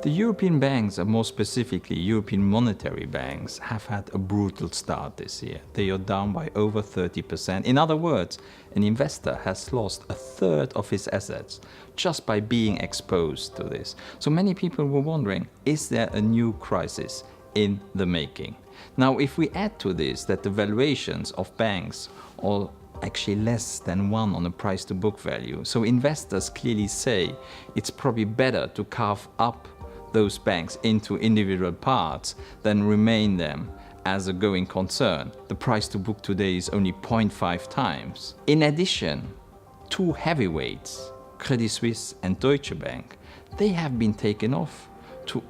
The European banks, and more specifically European monetary banks, have had a brutal start this year. They are down by over 30%. In other words, an investor has lost a third of his assets just by being exposed to this. So many people were wondering, is there a new crisis in the making? Now, if we add to this that the valuations of banks are actually less than 1 on a price to book value, so investors clearly say it's probably better to carve up those banks into individual parts than remain them as a going concern. The price to book today is only 0.5 times. In addition, two heavyweights, Credit Suisse and Deutsche Bank, they have been taken off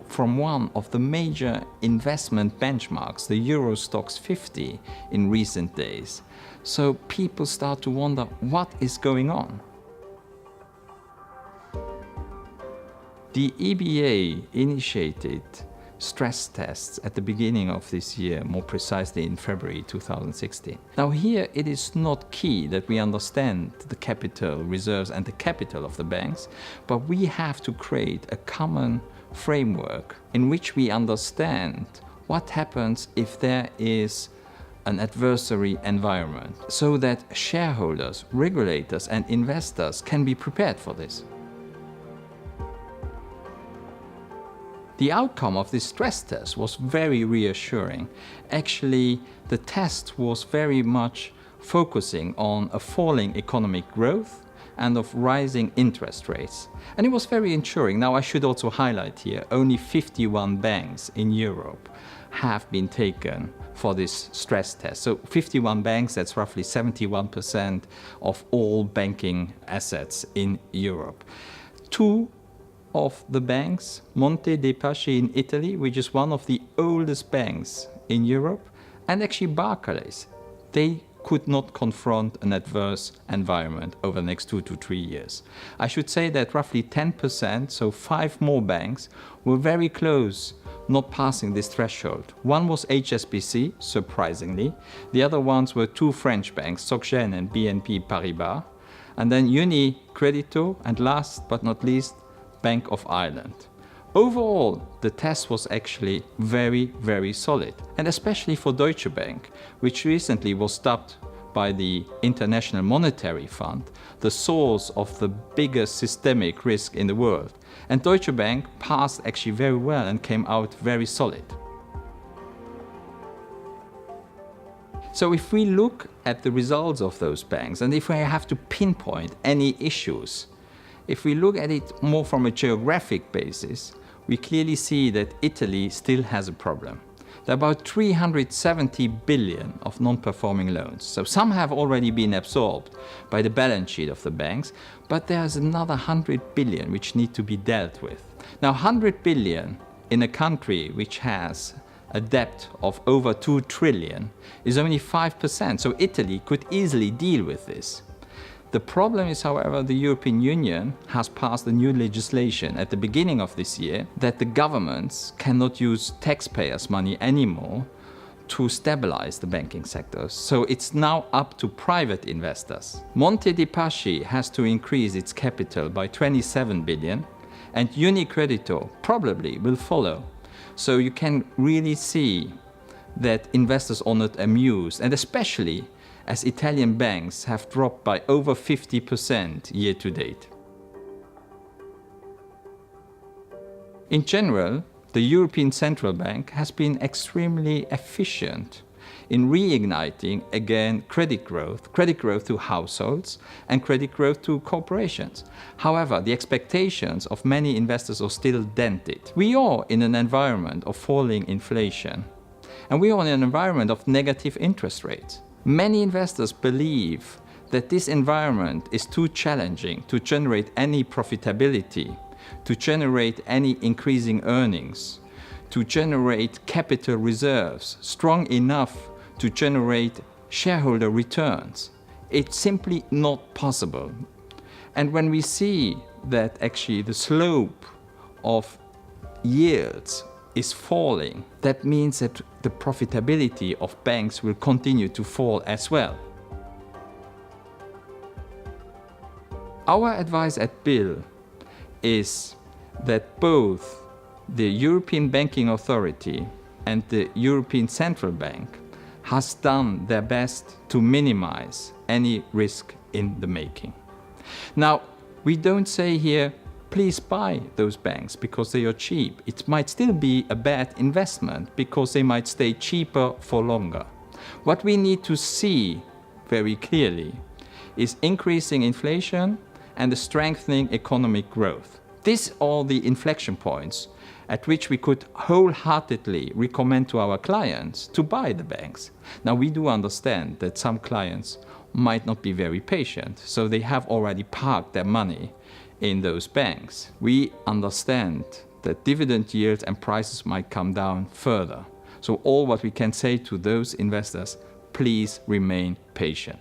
from one of the major investment benchmarks, the Euro Stoxx 50, in recent days. So people start to wonder what is going on. The EBA initiated stress tests at the beginning of this year, more precisely in February 2016. Now here it is not key that we understand the capital reserves and the capital of the banks, but we have to create a common framework in which we understand what happens if there is an adversary environment, so that shareholders, regulators and investors can be prepared for this. The outcome of this stress test was very reassuring. Actually, the test was very much focusing on a falling economic growth and of rising interest rates. And it was very ensuring. Now, I should also highlight here, only 51 banks in Europe have been taken for this stress test. So 51 banks, that's roughly 71% of all banking assets in Europe. Two of the banks, Monte dei Paschi in Italy, which is one of the oldest banks in Europe, and actually Barclays, they could not confront an adverse environment over the next 2 to 3 years. I should say that roughly 10%, so 5 more banks, were very close not passing this threshold. One was HSBC, surprisingly. The other ones were 2 French banks, SocGen and BNP Paribas, and then UniCredito, and last but not least, Bank of Ireland. Overall, the test was actually very, very solid, and especially for Deutsche Bank, which recently was dubbed by the International Monetary Fund the source of the biggest systemic risk in the world. And Deutsche Bank passed actually very well and came out very solid. So if we look at the results of those banks, and if we have to pinpoint any issues, if we look at it more from a geographic basis, we clearly see that Italy still has a problem. There are about 370 billion of non-performing loans. So some have already been absorbed by the balance sheet of the banks, but there's another 100 billion which need to be dealt with. Now 100 billion in a country which has a debt of over 2 trillion is only 5%, so Italy could easily deal with this. The problem is, however, the European Union has passed a new legislation at the beginning of this year that the governments cannot use taxpayers' money anymore to stabilize the banking sector. So it's now up to private investors. Monte dei Paschi has to increase its capital by 27 billion, and UniCredito probably will follow. So you can really see that investors are not amused, and especially as Italian banks have dropped by over 50% year to date. In general, the European Central Bank has been extremely efficient in reigniting again credit growth to households and credit growth to corporations. However, the expectations of many investors are still dented. We are in an environment of falling inflation, and we are in an environment of negative interest rates. Many investors believe that this environment is too challenging to generate any profitability, to generate any increasing earnings, to generate capital reserves strong enough to generate shareholder returns. It's simply not possible. And when we see that actually the slope of yields is falling, that means that the profitability of banks will continue to fall as well. Our advice at Bil is that both the European Banking Authority and the European Central Bank has done their best to minimize any risk in the making. Now, we don't say here, please buy those banks because they are cheap. It might still be a bad investment because they might stay cheaper for longer. What we need to see very clearly is increasing inflation and a strengthening economic growth. These are the inflection points at which we could wholeheartedly recommend to our clients to buy the banks. Now, we do understand that some clients might not be very patient, so they have already parked their money in those banks. We understand that dividend yields and prices might come down further. So all what we can say to those investors, please remain patient.